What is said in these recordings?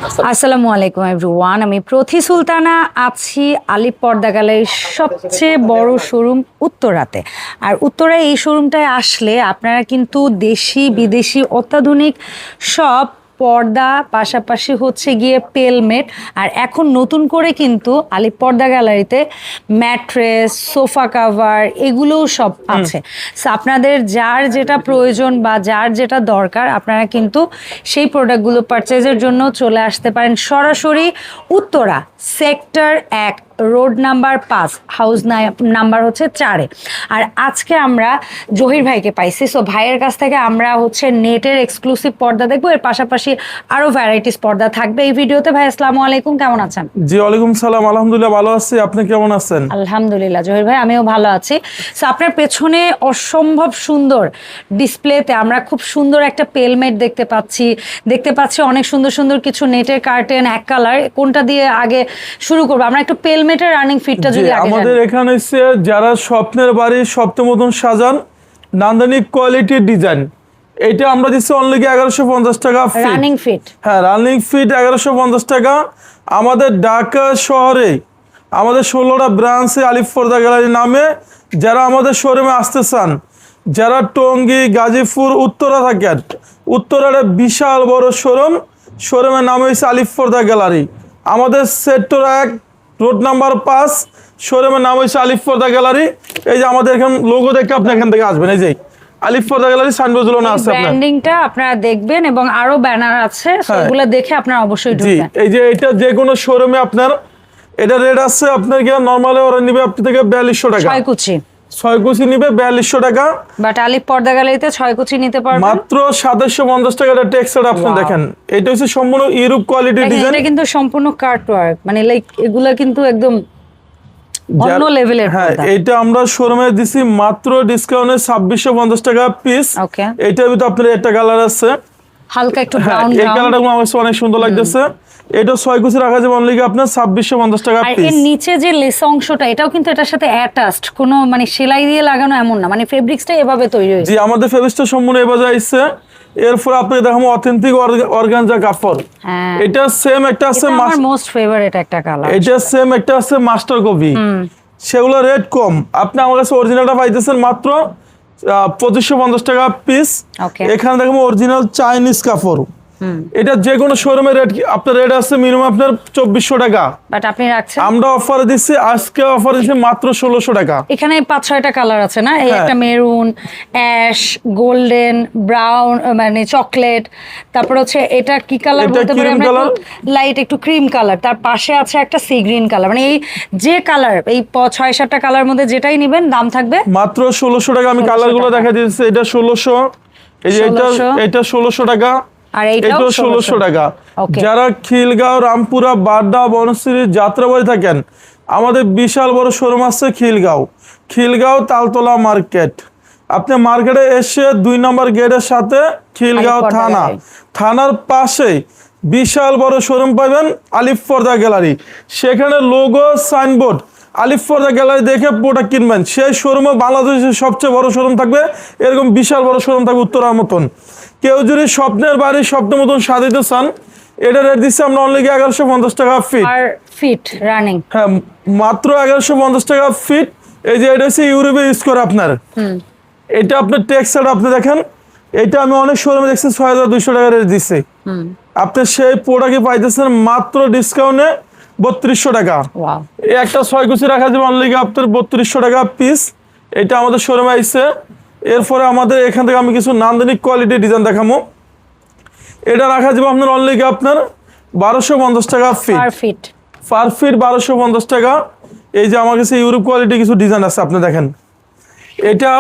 আসসালামু আলাইকুম এভরিওয়ান, আমি প্রথি সুলতানা আছি আলিপ পর্দা গ্যালারির সবচেয়ে বড় শোরুম উত্তরাতে। আর উত্তরায় এই শোরুমটায় আসলে আপনারা কিন্তু দেশি বিদেশি অত্যাধুনিক সব পর্দা, পাশাপাশি হচ্ছে গিয়ে পেলমেট, আর এখন নতুন করে কিন্তু আলিপ পর্দা গ্যালারিতে ম্যাট্রেস, সোফা কাভার এগুলোও সব আছে। সো আপনাদের যার যেটা প্রয়োজন বা যার যেটা দরকার আপনারা কিন্তু সেই প্রোডাক্টগুলো পারচেজের জন্য চলে আসতে পারেন সরাসরি Uttara sector 1 road number 5 house number হচ্ছে 4-এ। আর আজকে আমরা জহির ভাইকে পাইছি। সো ভাইয়ের কাছ থেকে আমরা হচ্ছে নেটের এক্সক্লুসিভ পর্দা দেখবো, এর পাশাপাশি আরো ভ্যারাইটিস পর্দা থাকবে এই ভিডিওতে। ভাই আসসালামু আলাইকুম, কেমন আছেন? জি ওয়ালাইকুম সালাম, আলহামদুলিল্লাহ ভালো আছি, আপনি কেমন আছেন? আলহামদুলিল্লাহ জহির ভাই, আমিও ভালো আছি। সো আপনার পেছনে অসম্ভব সুন্দর ডিসপ্লেতে আমরা খুব সুন্দর একটা পেলমেট দেখতে পাচ্ছি অনেক সুন্দর সুন্দর কিছু নেটের কার্টেন, এক কালার। কোনটা দিয়ে আগে শুরু করবো? আমরা একটু পেলমেটের রানিং ফিটটা যদি আগে আমাদের এখানে হচ্ছে যারা স্বপ্নের বাড়ি স্বপ্নের মতন সাজান, নান্দনিক কোয়ালিটির ডিজাইন, এটা আমরা দিচ্ছি অনলি 1150 টাকা রানিং ফিট। হ্যাঁ, রানিং ফিট 1150 টাকা। আমাদের ঢাকা শহরে আমাদের 16টা ব্রাঞ্চে আলিপ পর্দা গ্যালারি নামে যারা আমাদের শোরুমে আসতে চান, যারা টঙ্গী, গাজীপুর, উত্তরা থাকেন, উত্তরার বিশাল বড় শোরুমের নাম হয়েছে আলিপ পর্দা গ্যালারি। আমাদের সেক্টর 1 রোড নাম্বার 5 শোরুমের নাম হয়েছে আলিপ পর্দা গ্যালারি। এই যে আমাদের এখানে লোগো দেখে আপনি এখান থেকে আসবেন, এই যে আলিপ পর্দা গ্যালারি সাইনবোর্ড ঝুলানো আছে, আপনার ব্র্যান্ডিংটা আপনারা দেখবেন এবং আরো ব্যানার আছে, সেগুলো দেখে আপনারা অবশ্যই ঢুকবেন। এই যে এটা যে কোনো শোরুমে আপনার এটা রেট আছে, আপনার কি নরমালি ওরা নিবে আপনি থেকে 4200 টাকা। 6 কুচি নিবে 4200 টাকা, বাট আলিপ পর্দা গ্যালারিতে 6 কুচি নিতে পারবেন মাত্র 2750 টাকা। এটা টেক্সচার আপনি দেখেন, এটা হচ্ছে সম্পূর্ণ ইউরোপ কোয়ালিটি ডিজাইন। এটা কিন্তু সম্পূর্ণ কাট ওয়ার্ক, মানে লাইক এগুলা কিন্তু একদম অন্য লেভেলের। হ্যাঁ, এটা আমরা শোরুমে দিছি মাত্র ডিসকাউন্টে 2650 টাকা পিস। ওকে, এটার ভিতরে আপনার একটা কালার আছে হালকা একটু ব্রাউন। এই কালারটা আমার অনেক সুন্দর লাগতেছে। এটা 6 কুচি রাখা যাবে অনলি আপনার 2650 টাকা আর পিস। এর নিচে যে লেস অংশটা, এটাও কিন্তু এটার সাথে অ্যাটাচড, কোনো মানে সেলাই দিয়ে লাগানো এমন না, মানে ফেব্রিক্সটা এভাবে তৈরি হয়েছে। জি, আমাদের ফেব্রিক্সটা সম্পূর্ণ এভাবে আসছে। এরপর আপনাকে দেখাবো অথেন্টিক অর্গানজা কাপড়। এটা সেম একটা আছে, আমার মোস্ট ফেভারিট একটা কালার। এটা সেম একটা আছে মাস্টার কপি, সেগুলো রেট কম। আপনি আমার কাছে অরিজিনালটা পাইতেছেন মাত্র 2550 টাকা পিস। এখানে দেখবো অরিজিনাল চাইনিজ কাপড়। এটা যে কোনো শোরুমের রেট আপনার রেট আছে মিনিমাম আপনার 2400 টাকা, বাট আপনি রাখছেন, আমরা অফারে দিচ্ছি, আজকে অফার দিচ্ছি মাত্র 1600 টাকা। এখানে 5-6টা কালার আছে না, এই একটা মেরুন, অ্যাশ, গোল্ডেন, ব্রাউন, মানে চকলেট, তারপর হচ্ছে এটা কি কালার বলতে পারি আমরা, লাইট একটু ক্রিম কালার, তার পাশে আছে একটা সি গ্রিন কালার। মানে এই যে কালার, এই 6-7টা কালার মধ্যে যেটাই নেবেন দাম থাকবে মাত্র 1600 টাকা। আমি কালারগুলো দেখা দিচ্ছি, এটা 1600, এই যে এটা 1600 টাকা, আর এইটাও 1600 টাকা। যারা খিলগাঁও, রামপুরা, বাড্ডা, বনশ্রী, যাত্রাবাড়ি থাকেন, আমাদের বিশাল বড় শোরুম আছে খিলগাঁও তালতলা মার্কেট। আপনি মার্কেটে এসে 2 নম্বর গেটের সাথে খিলগাঁও থানার পাশে বিশাল বড় শোরুম পাবেন আলিপ পর্দা গ্যালারি। সেখানে লোগো সাইনবোর্ড আলিপ পর্দা গ্যালারি দেখে প্রোডাক্ট কিনবেন। সেই শোরুমে বাংলাদেশের সবচেয়ে বড় শোরুম থাকবে, এরকম বিশাল বড় শোরুম থাকবে উত্তরার মতন। কেউ যদি স্বপ্নের বাড়ি স্বপ্নের মতন সাজাতে চান, এটা রেট দিচ্ছি আমরা অনলি 1150 টাকা ফিট রানিং। হ্যাঁ, মাত্র 1150 টাকা ফিট। এই যে এটা হচ্ছে ইউরোপে ইউজ করে আপনার, এটা আপনার টেক্সচার আপনি দেখেন, এটা আমি অনেক শোরুমে দেখছি 6200 টাকা রেট দিচ্ছি। আপনি সেই প্রোডাক্টই পাইতেছেন মাত্র ডিসকাউন্টে 3200 টাকা। এই একটা 6 কুচি রাখা যাবে অনলি আপনার 3200 টাকা পিস। এটা আমাদের শোরুমে আসছে। এরপরে আমাদের এখান থেকে আমি কিছু নান্দনিক কোয়ালিটির ডিজাইন দেখাবো। এটা রাখা যাবে আপনার অনলি আপনার 1250 টাকা ফিট, পার ফিট 1250 টাকা। এই যে আমার কাছে ইউরোপ কোয়ালিটি কিছু ডিজাইন আছে, আপনি দেখেন, এটা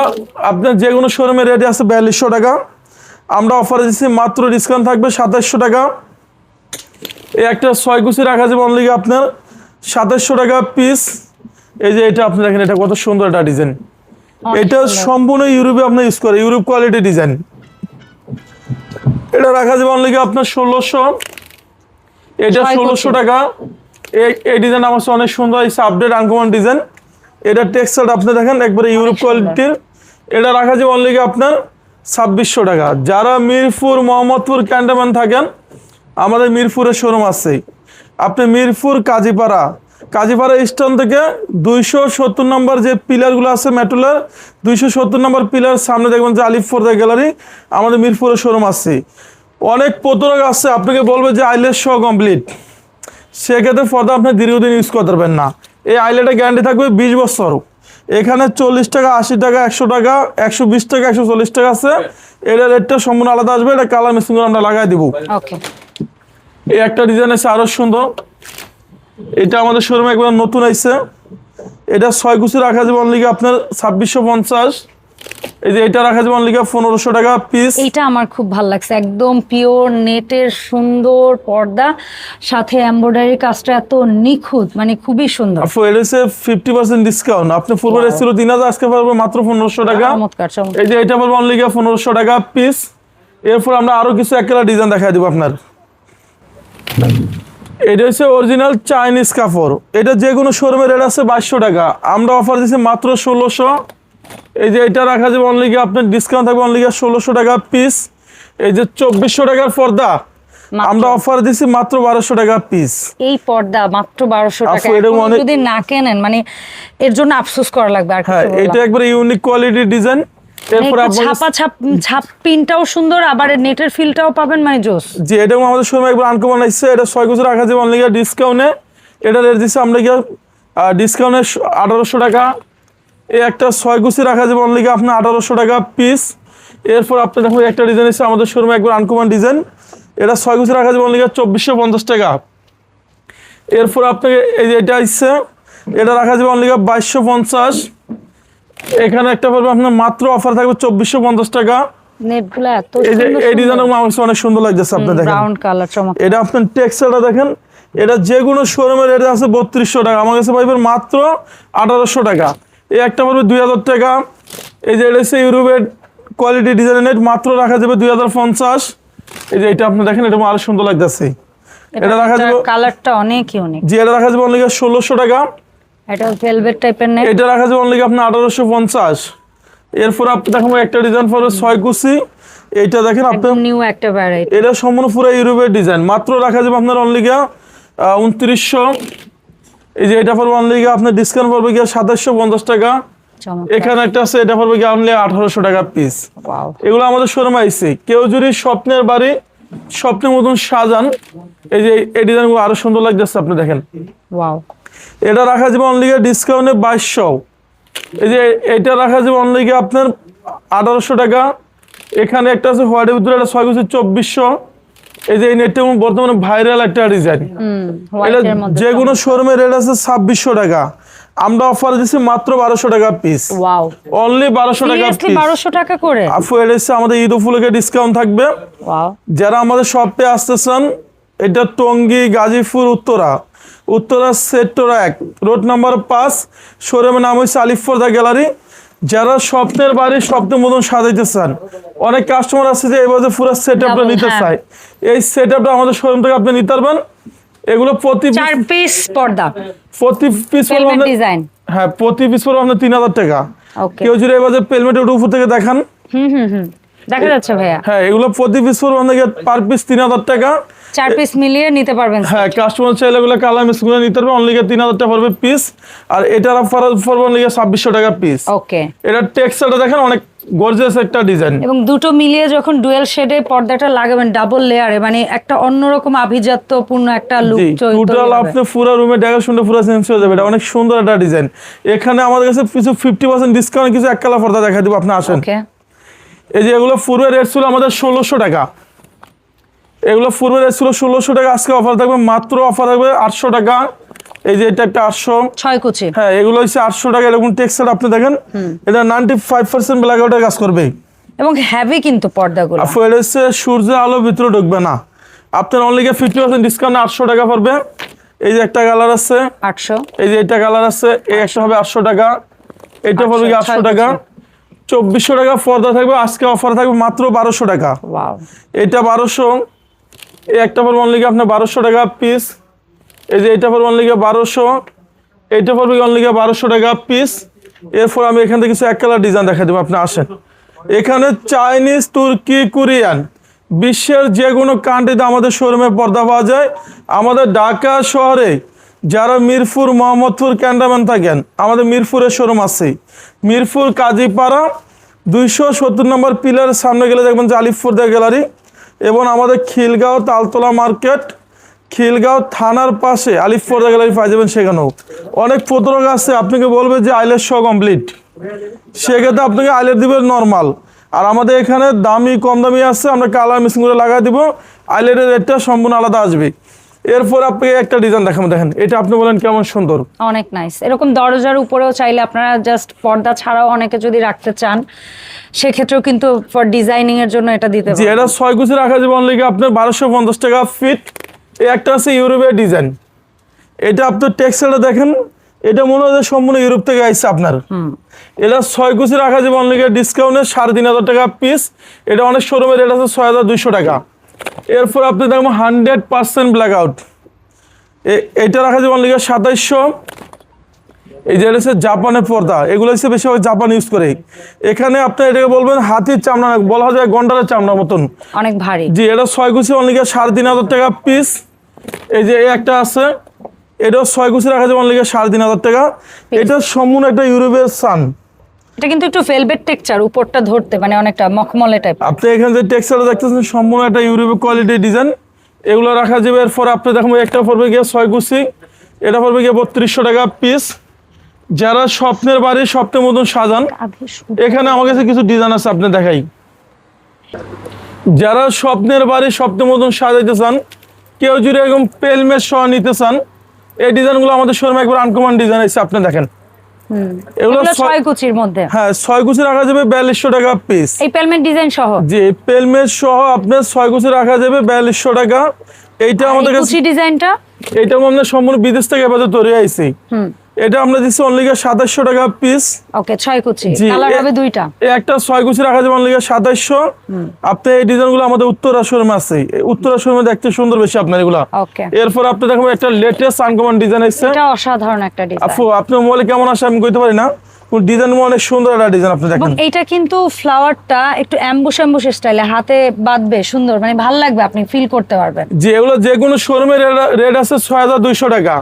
আপনার যে কোনো শোরুমের রেট আছে 4200 টাকা, আমরা অফারে দিচ্ছি মাত্র ডিসকাউন্ট থাকবে 2700 টাকা। এই একটা 6 কুচি রাখা যাবে অনলি আপনার 2700 টাকা পিস। এই যে এটা আপনি দেখেন, এটা কত সুন্দর একটা ডিজাইন, এটা সম্পূর্ণ ইউরোপে আপনার ইউজ করে, ইউরোপ কোয়ালিটি ডিজাইন। এটা রাখা যাবে অনলি আপনার 1600, এটা 1600 টাকা। এই ডিজাইন আমার অনেক সুন্দর, আপডেট আনকমন ডিজাইন। এটা টেক্সচার আপনি দেখেন একবারে ইউরোপ কোয়ালিটির। এটা রাখা যাবে অনলি আপনার 2600 টাকা। যারা মিরপুর, মোহাম্মদপুর, ক্যান্টনমেন্ট থাকেন, আমাদের মিরপুরের শোরুম আছে। আপনি মিরপুর কাজীপাড়া স্ট্যান্ড থেকে 270 নম্বর যে পিলারগুলো আছে মেট্রোলের 270 নম্বর পিলার সামনে দেখবেন যে আলিফ পর্দা গ্যালারি, আমাদের মিরপুরের শোরুম আছে। অনেক প্রতারক আছে আপনাকে বলবে যে আইলেট সহ কমপ্লিট, সেক্ষেত্রে পর্দা আপনি দীর্ঘদিন ইউজ করতে পারবেন না। এই আইলেটের গ্যারান্টি থাকবে 20 বছর। এখানে 40 টাকা, 80 টাকা, 100 টাকা, 120 টাকা, 140 টাকা আছে। এটা রেটটা সম্পূর্ণ আলাদা আসবে। এটা কালার মেশিন করে আমরা লাগাই দিব। ওকে, এই একটা ডিজাইন আছে আরো সুন্দর, এটা আমাদের শোরুমে একবার নতুন আইছে। এটা 6 কুচি রাখা যাবে অনলি আপনার 2650। এই যে এটা রাখা যাবে অনলি 1500 টাকা পিস। এইটা আমার খুব ভালো লাগছে, একদম পিওর নেটের সুন্দর পর্দা, সাথে এমব্রয়ডারি কাজটা এত নিখুঁত, মানে খুবই সুন্দর। আপু এটা হচ্ছে 50% ডিসকাউন্ট। আপনি পূর্বে রেট ছিল 3000, আজকে পারবে মাত্র 1500 টাকা। চমৎকার চমৎকার। এই যে এটা পারবে অনলি 1500 টাকা পিস। এরপর আমরা আরো কিছু একলা ডিজাইন দেখাই দিব আপনার। এটা হচ্ছে অরিজিনাল চাইনিজ কাপড়। এটা যে কোনো শোরুমের রেট আছে 2200 টাকা, আমরা অফার দিচ্ছি মাত্র 1600। এই যে এটা রাখা যাবে অনলি আপনার ডিসকাউন্ট থাকবে অনলি 1600 টাকা পিস। এই যে 2400 টাকার পর্দা আমরা অফার দিচ্ছি মাত্র 1200 টাকা পিস। এই পর্দা মাত্র 1200 টাকা। আপু, এরকম অনেক- যদি না কেনেন মানে এর জন্য আফসোস করা লাগবে। আর হ্যাঁ, কিছু বললাম এটা একবারে ইউনিক কোয়ালিটির ডিজাইন। এরপর একটু ছাপা ছাপ প্রিন্টটাও সুন্দর, আবার নেটের ফিলটাও পাবেন, মানে জোস। যে এটাও আমাদের সময় একবার আনকমন আসছে। এটা 6 কুচি রাখা যাবে অনলি ডিসকাউন্টে। এটা রেট দিচ্ছে আমরা ডিসকাউন্টে 1800 টাকা। এই একটা 6 কুচি রাখা যাবে অনলি আপনার 1800 টাকা পিস। এরপর আপনি দেখুন একটা ডিজাইন এসেছে আমাদের শোরুমে একবার আনকমন ডিজাইন। এটা 6 কুচি রাখা যাবে অনলি 2450 টাকা। এরপর আপনাকে এই যে এটা আসছে, এটা রাখা যাবে অনলি 2250। এখানে একটা পড়বে আপনার মাত্র অফার থাকবে 2450 টাকা। নেটগুলো এত এই যে সুন্দর এই ডিজাইনটা আমার কাছে অনেক সুন্দর লাগতেছে। আপনি দেখেন ব্রাউন কালার, চমৎকার। এটা আপনার টেক্সচারটা দেখেন, এটা যে কোনো শোরুমের রেট আছে 3200 টাকা, আমার কাছে পাইবেন মাত্র 1800 টাকা। এই একটা পড়বে 2000 টাকা। এই যে এটা হচ্ছে ইউরোপের কোয়ালিটি ডিজাইনের নেট, মাত্র রাখা যাবে 2050। এই যে এটা আপনি দেখেন, এটা আরো সুন্দর লাগতেছে। এটা রাখা যাবে, কালারটা অনেক ইউনিক। যে এটা রাখা যাবে অনলি 1600 টাকা। এটা ভেলভেট টাইপের নেট। এটা রাখা যাবে অনলি আপনার 1850। এরপর আপনি দেখেন একটা ডিজাইন পড়বে 6 কুচি। এইটা দেখেন আপনি, একদম নিউ একটা ভ্যারাইটি। এটা সম্পূর্ণ পুরো ইউরোপের ডিজাইন, মাত্র রাখা যাবে আপনার অনলি 2900। এই যে এটা পড়বে অনলি আপনার ডিসকাউন্ট পড়বে 2750 টাকা। চমৎকার। এখানে একটা আছে, এটা পড়বে অনলি 1800 টাকা পিস। ওয়াও, এগুলো আমাদের শোরুমে আইছে। কেউ যদি স্বপ্নের বাড়ি স্বপ্নের মতন সাজান, এই যে এই ডিজাইনগুলো আরো সুন্দর লাগতেছে আপনি দেখেন। ওয়াও, এটা রাখা যাবে অনলি ডিসকাউন্টে 2200। এই যে এটা রাখা যাবে অনলি আপনার 1800 টাকা। এখানে একটা আছে হোয়াইটের ভিতরে, এটা 6 কুচি 2400। এই যে এই নেটটা বর্তমানে ভাইরাল একটা ডিজাইন। এটা হোয়াইটের মধ্যে। যে কোনো শোরুমে রেট আছে 2600 টাকা, আমরা অফার দিচ্ছি মাত্র 1200 টাকা পিস। ওয়াও, অনলি 1200 টাকা সিরিয়াসলি পিস। 1200 টাকা করে। আফু এটা হচ্ছে আমাদের ঈদ উপলক্ষে ডিসকাউন্ট থাকবে। ওয়াও, যারা আমাদের শপে আসতেছেন, এটা Tongi Gazipur Uttara sector 1 road number 5, শোরুমের নাম হচ্ছে আলিফ পর্দা গ্যালারি। যারা স্বপ্নের বাড়ি স্বপ্নের মতন সাজাইতে চান, অনেক কাস্টমার আছে যে এবার পুরো সেট আপটা নিতে হ্যাঁ। চায়, এই সেট আপটা আমাদের শোরুম থেকে আপনি নিতে পারবেন। এগুলো প্রতি 4 পিস পর্দা, পিস ভেলভেট ডিজাইন। হ্যাঁ, প্রতি পিস পড়বে আপনার 3000 টাকা। ওকে, কেউ যদি এবার পেলমেটের উপর থেকে দেখান, দেখা যাচ্ছে ভাইয়া। হ্যাঁ, এগুলো প্রতি পিস পড়বে আপনাকে পার পিস 3000 টাকা। 4 পিস মিলিয়ে নিতে পারবেন। হ্যাঁ, কাস্টমার চাইলে এগুলো কালার মিক্স করে নিতে পারবে অনলি 3000 টাকা পড়বে পিস। আর এটার অফার পড়বে অনলি 2600 টাকা পিস। ওকে, এটা টেক্সচারটা দেখেন, অনেক গর্জিয়াস একটা ডিজাইন। এবং দুটো মিলিয়ে যখন ডুয়েল শেডে পর্দাটা লাগাবেন ডাবল লেয়ারে, মানে একটা অন্যরকম আভিজাত্যপূর্ণ একটা লুক টোটাল আপনি পুরো রুমে ডেকোরেশনটা পুরো চেঞ্জ হয়ে যাবে। এটা অনেক সুন্দর একটা ডিজাইন। এখানে আমাদের কাছে কিছু 50% ডিসকাউন্ট, কিছু এক কালার পর্দা দেখা দিব, আপনি আসেন। ওকে, এই যে এগুলো পূর্বের রেট ছিল আমাদের 1600 টাকা। এগুলো পূর্বের রেট ছিল 1600 টাকা, আজকে অফার থাকবে মাত্র অফার থাকবে 800 টাকা। এই যে এটা একটা 800। 6 কুচি। হ্যাঁ, এগুলো হচ্ছে 800 টাকা। এরকম টেক্সচার আপনি দেখেন, এটা 95% ব্ল্যাক আউটের কাজ করবে এবং হেভি কিন্তু পর্দাগুলো। আপু এটা হচ্ছে সূর্যের আলো ভিতরে ঢুকবে না। আপনার অনলি 50% ডিসকাউন্ট 800 টাকা পড়বে। এই যে একটা কালার আছে 800। এই যে এটা কালার আছে, এই একটা হবে 800 টাকা। এটা পড়বে 800 টাকা। 2400 টাকা পর্দা থাকবে, আজকে অফার থাকবে মাত্র 1200 টাকা। ওয়াও, এটা 1200। এই একটা পড়বে অনলি আপনার 1200 টাকা পিস। এই যে এটা পড়বে অনলি 1200। এইটা পড়বে অনলি 1200 টাকা পিস। এরপর আমি এখান থেকে কিছু এক কালার ডিজাইন দেখা দেবো, আপনি আসেন। এখানে চাইনিজ, তুর্কি, কোরিয়ান বিশ্বের যে কোনো কান্ট্রিতে আমাদের শোরুমে পর্দা পাওয়া যায়। আমাদের ঢাকা শহরে যারা মিরপুর, মোহাম্মদপুর, ক্যান্টনমেন্ট থাকেন, আমাদের মিরপুরের শোরুম আছে। মিরপুর কাজীপাড়া 270 নম্বর পিলারের সামনে গেলে দেখবেন যে আলিফ পর্দা গ্যালারি, এবং আমাদের খিলগাঁও তালতলা মার্কেট, খিলগাঁও থানার পাশে আলিফ পর্দা গ্যালারি পাই যাবেন। সেখানেও অনেক প্রতারক আছে, আপনাকে বলবে যে আইলের শো কমপ্লিট, সেক্ষেত্রে আপনাকে আইলের দিবে নর্মাল। আর আমাদের এখানে দামি কম দামি আছে, আমরা কালার মিক্সিং করে লাগাই দিব, আইলের রেটটা সম্পূর্ণ আলাদা আসবে। এরপর আপনাকে একটা ডিজাইন দেখাবো, দেখেন এটা আপনি বলেন কেমন সুন্দর, অনেক নাইস। এরকম দরজার উপরেও চাইলে আপনারা জাস্ট পর্দা ছাড়াও অনেকে যদি রাখতে চান সেক্ষেত্রেও কিন্তু ফর ডিজাইনিং এর জন্য এটা দিতে জি পারেন। এটা 6 গুছি রাখা যাবে অনলি আপনার 1250 টাকা ফিট। এই একটা আছে ইউরোপের ডিজাইন, এটা আপনার টেক্সচারটা দেখেন, এটা মনে হয় সম্পূর্ণ ইউরোপ থেকে আসছে আপনার। এটা 6 গুছি রাখা যাবে অনলি ডিসকাউন্টে 3500 টাকা পিস। এটা অনেক শোরুমের রেট আছে 6200 টাকা। এরপর আপনি দেখবেন 100% ব্ল্যাক আউট, এইটা রাখা যাবে অনলি 2700। এই যে হচ্ছে জাপানের পর্দা, এগুলো হচ্ছে বেশিরভাগ জাপান ইউজ করে। এখানে আপনি এটাকে বলবেন হাতির চামড়া, বলা যায় গন্ডারের চামড়ার মতন, অনেক ভারী। জি এটা 6 গুছি অনলি 3500 টাকা পিস। এই যে এই একটা আছে, এটাও 6 গুছি রাখা যাবে অনলি 3500 টাকা। এটা সম্পূর্ণ একটা ইউরোপের সান। এটা কিন্তু একটু ভেলভেট টেক্সচার, উপরটা ধরতে মানে অনেকটা মখমলে টাইপ। আপনি এখানে যে টেক্সচারটা দেখতেছেন সম্পূর্ণ একটা ইউরোপের কোয়ালিটির ডিজাইন, এগুলো রাখা যাবে। এরপর আপনি দেখুন একটা পড়বে গিয়ে 6 গুছি, এটা পড়বে গিয়ে 3200 টাকা পিস। যারা স্বপ্নের বাড়ি স্বপ্নের মতন সাজান, এখানে আমার কাছে কিছু ডিজাইন আছে আপনি দেখাই। যারা স্বপ্নের বাড়ি স্বপ্নের মতন সাজাইতে চান, কেউ যদি এরকম পেলমেট সহ নিতে চান, এই ডিজাইনগুলো আমাদের শোরুমে একবার আনকমন ডিজাইন আছে, আপনি দেখেন। এগুলো 6 কুচির মধ্যে, হ্যাঁ 6 গুছি রাখা যাবে 4200 টাকা পিস। এই পেলমেট ডিজাইন সহ, জি পেলমেট সহ আপনার 6 গুছি রাখা যাবে 4200 টাকা। এইটা আমাদের কাছে কুচি ডিজাইনটা, এইটা আমরা সম্পূর্ণ বিদেশ থেকে এবারে তৈরি আইছি। এটা আমরা দিচ্ছি অনলি 2700 টাকা পিস। ওকে 6 কুচি, কালার হবে দুইটা। এই একটা 6 গুছি রাখা যাবে অনলি 2700। আপনি এই ডিজাইনগুলো আমাদের উত্তরা শোরুমে আছে, উত্তরা শোরুমে দেখতে সুন্দর বেশি আপনার এগুলা। ওকে এরপর আপনি দেখবেন একটা লেটেস্ট আনকমন ডিজাইন আছে, এটা অসাধারণ একটা ডিজাইন। আপু আপনার মোবাইলে কেমন আসে আমি কইতে পারি না, কোন ডিজাইন অনেক সুন্দর একটা ডিজাইন আপনি দেখেন। এইটা কিন্তু ফ্লাওয়ারটা একটু অ্যাম্বুশ অ্যাম্বুশ স্টাইলে হাতে বাঁধবে, সুন্দর মানে ভালো লাগবে, আপনি ফিল করতে পারবেন। যে এগুলো যে কোনো শোরুমের রেট আছে 6200 টাকা,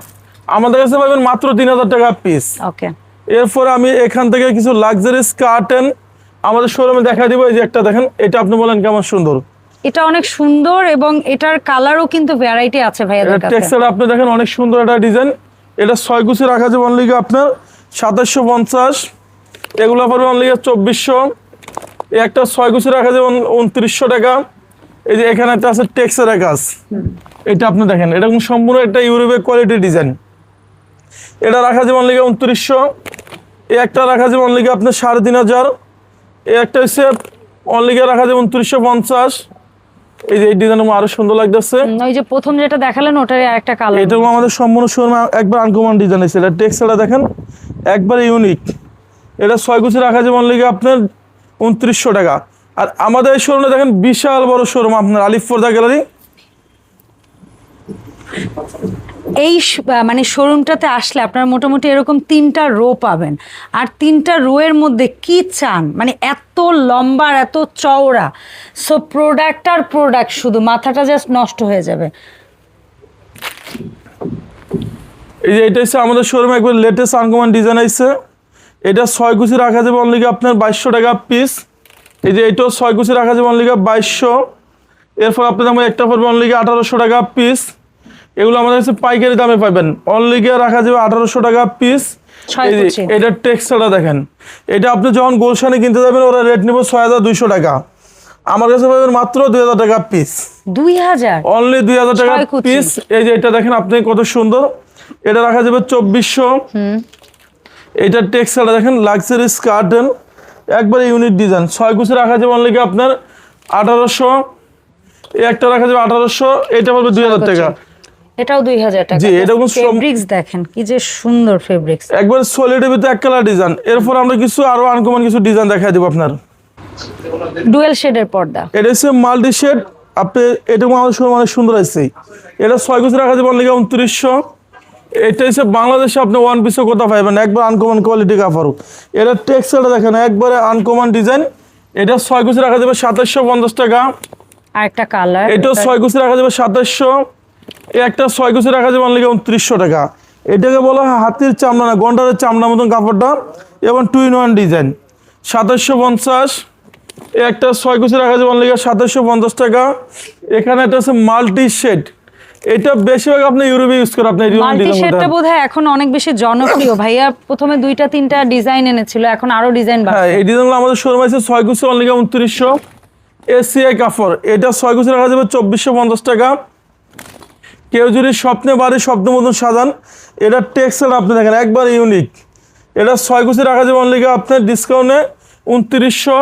আমাদের কাছে পাবেন মাত্র 3000 টাকা পিস। ওকে এরপর আমি এখান থেকে কিছু লাক্সারিস কার্টেন আমাদের শোরুমে দেখা দিব। এই যে একটা দেখেন, এটা আপনি বলেন কেমন সুন্দর, এটা অনেক সুন্দর এবং এটার কালারও কিন্তু ভ্যারাইটি আছে ভাইয়াদের কাছে। টেক্সচার আপনি দেখেন অনেক সুন্দর একটা ডিজাইন। এটা 6 গুছি রাখা যাবে অনলি আপনার 2750। এগুলো পড়বে অনলি 2400। এই একটা 6 গুছি রাখা যাবে 2900 টাকা। এই যে এখানে একটা আছে টেক্সচারের কাজ, এটা আপনি দেখেন, এটা সম্পূর্ণ একটা ইউরোপের কোয়ালিটির ডিজাইন, এটা রাখা যাবে অনলি 2900। এই একটা রাখা যাবে অনলি আপনার 3500। এই একটা হচ্ছে অনলি রাখা যাবে 2950। এই যে এই ডিজাইনটা আরো সুন্দর লাগতেছে। ওই যে প্রথম যেটা দেখালেন ওটার আরেকটা কালার, এটা আমাদের সম্পূর্ণ শোরুমে একবার আনকমন ডিজাইন আছে। এটা টেক্সচারটা দেখেন একবারে ইউনিক। এটা 6 গুছি রাখা যাবে অনলি আপনার 2900 টাকা। আর আমাদের এই শোরুমে দেখেন বিশাল বড় শোরুম আপনার আলিফ পর্দা গ্যালারি। এই মানে শোরুমটাতে আসলে আপনারা মোটামুটি এরকম 3টা রো পাবেন। আর 3টা রো এর মধ্যে কি চান, মানে এত লম্বা আর এত চওড়া, সো প্রোডাক্ট আর প্রোডাক্ট, শুধু মাথাটা জাস্ট নষ্ট হয়ে যাবে। এই যে এটা হচ্ছে আমাদের শোরুমে একবার লেটেস্ট আনকমন ডিজাইন আছে। এটা 6 গুছি রাখা যাবে অনলি আপনার 2200 টাকা পিস। এই যে এটাও 6 গুছি রাখা যাবে অনলি 2200। এরপর আপনার দাম একটা পড়বে অনলি 1800 টাকা পিস। এগুলো আমাদের কাছে পাইকারি দামে পাবেন, অনলি রাখা যাবে 1800 টাকা পিস। এটা টেক্সচারটা দেখেন, এটা আপনি যখন গোলশানে কিনতে যাবেন ওরা রেট নেব 6200 টাকা, আমার কাছে পাবেন মাত্র 2000 টাকা পিস। 2000, অনলি 2000 টাকা পিস। এই যে এটা দেখেন আপনি কত সুন্দর, এটা রাখা যাবে 2400। এটা টেক্সচারটা দেখেন লাক্সারি কার্টেন, একবারে ইউনিক ডিজাইন। 6 গুছি রাখা যাবে অনলি আপনার 1800। এই একটা রাখা যাবে 1800। এটা পড়বে 2000 টাকা। এটাও 2000 টাকা। জি এটা ফেব্রিক্স দেখেন কি যে সুন্দর ফেব্রিক্স, একবার সলিডের ভিতরে এক কালার ডিজাইন। এরপর আমরা কিছু আরো আনকমন কিছু ডিজাইন দেখাই দেব আপনার। ডুয়েল শেডের পর্দা, এটা হচ্ছে মাল্টি শেড। আপনি এটা আমাদের শোরুম অনেক সুন্দর আছে। এটা 6 গুছি রাখা যাবে অনলি 2900। এটা হচ্ছে বাংলাদেশে আপনি ওয়ান পিসও কোথাও পাইবেন, একবার আনকমন কোয়ালিটি কাপড়। এটা টেক্সচারটা দেখেন একবারে আনকমন ডিজাইন। এটা 6 গুছি রাখা যাবে 2750 টাকা। আর একটা কালার, এটা 6 কুচি রাখা যাবে 2700, একটা 6 কুচি রাখা যাবে অনলি 2900 টাকা। এটাকে বলা হয় হাতির চামড়া না, গন্ডারের চামড়া মতন কাপড়টা, এবং 2-in-1 ডিজাইন 2750। একটা 6 কুচি রাখা যাবে অনলি 2750 টাকা। এখানে একটা আছে মাল্টি শেড, এটা বেশিরভাগ আপনি ইউরোপে ইউজ করে, আপনি মাল্টি শেডটা বোধহয় এখন অনেক বেশি জনপ্রিয়। ভাইয়া প্রথমে 2-3টা ডিজাইন এনেছিল, এখন আরো ডিজাইন হ্যাঁ, বাড়ছে। এই ডিজাইনগুলো আমাদের শোরুম আছে 6 কুচি অনলি 2900। এসিআই কাপড়, এটা 6 কুচি রাখা যাবে 2450 টাকা। কেউ যদি স্বপ্নে বাড়ি স্বপ্ন মতন সাজান, এটা টেক্সটাইল আপনি দেখেন একবার ইউনিক। এটা 6 কুচি রাখা যাবে অনলি আপনার ডিসকাউন্টে 2900।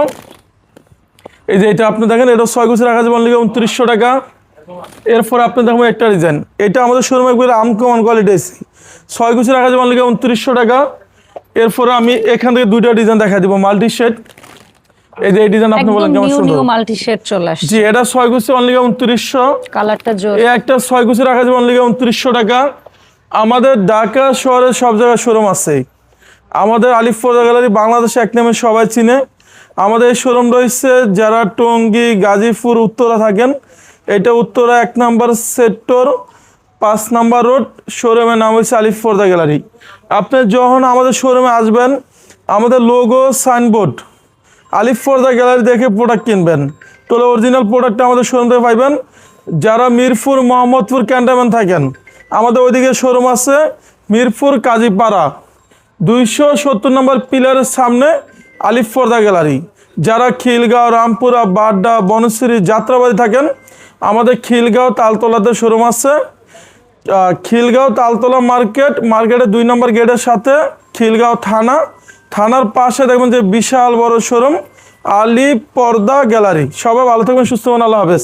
এই যে এটা আপনি দেখেন, এটা 6 কুচি রাখা যাবে অনলি 2900 টাকা। এরপর আপনি দেখবেন একটা ডিজাইন, এটা আমাদের শোরুমে একবার আনকমন কোয়ালিটি এসি, 6 কুচি রাখা যাবে অনলি 2900 টাকা। এরপরে আমি এখান থেকে 2টা ডিজাইন দেখা দিব মাল্টি শেড। এই যে এই ডিজাইন আপনি বলেন কেমন নিউ সুন্দর। মাল্টি শেড চলে আসছে। জি, এটা 6 কুচি অনলি 2900। কালারটা জোর। এই একটা 6 কুচি রাখা যাবে অনলি 2900 টাকা। আমাদের ঢাকা শহরে সব জায়গায় শোরুম আছে। আমাদের আলিফ পর্দা গ্যালারি বাংলাদেশে এক নামে সবাই চিনে। আমাদের এই শোরুম রয়েছে যারা টঙ্গী, গাজীপুর, উত্তরা থাকেন, এটা উত্তরা 1 নম্বর সেক্টর 5 নম্বর রোড, শোরুমের নাম হচ্ছে আলিফ পর্দা গ্যালারি। আপনি যখন আমাদের শোরুমে আসবেন, আমাদের লোগো সাইনবোর্ড আলিফ পর্দা গ্যালারি দেখে প্রোডাক্ট কিনবেন, তাহলে অরিজিনাল প্রোডাক্টটা আমাদের শোরুম থেকে পাইবেন। যারা মিরপুর, মোহাম্মদপুর ক্যান্টনমেন্ট থাকেন, আমাদের ওইদিকে শোরুম আছে মিরপুর কাজীপাড়া 270 নম্বর পিলারের সামনে আলিফ পর্দা গ্যালারি। যারা খিলগাঁও, রামপুরা, বাড্ডা, বনশ্রী, যাত্রাবাড়ি থাকেন, আমাদের খিলগাঁও তালতলাতে শোরুম আছে। খিলগাঁও তালতলা মার্কেটের 2 নম্বর গেটের সাথে খিলগাঁও থানার পাশে দেখবেন যে বিশাল বড় শোরুম আলিফ পর্দা গ্যালারি। সবাই ভালো থাকবেন, সুস্থ থাকবেন, আল্লাহ হাফেজ।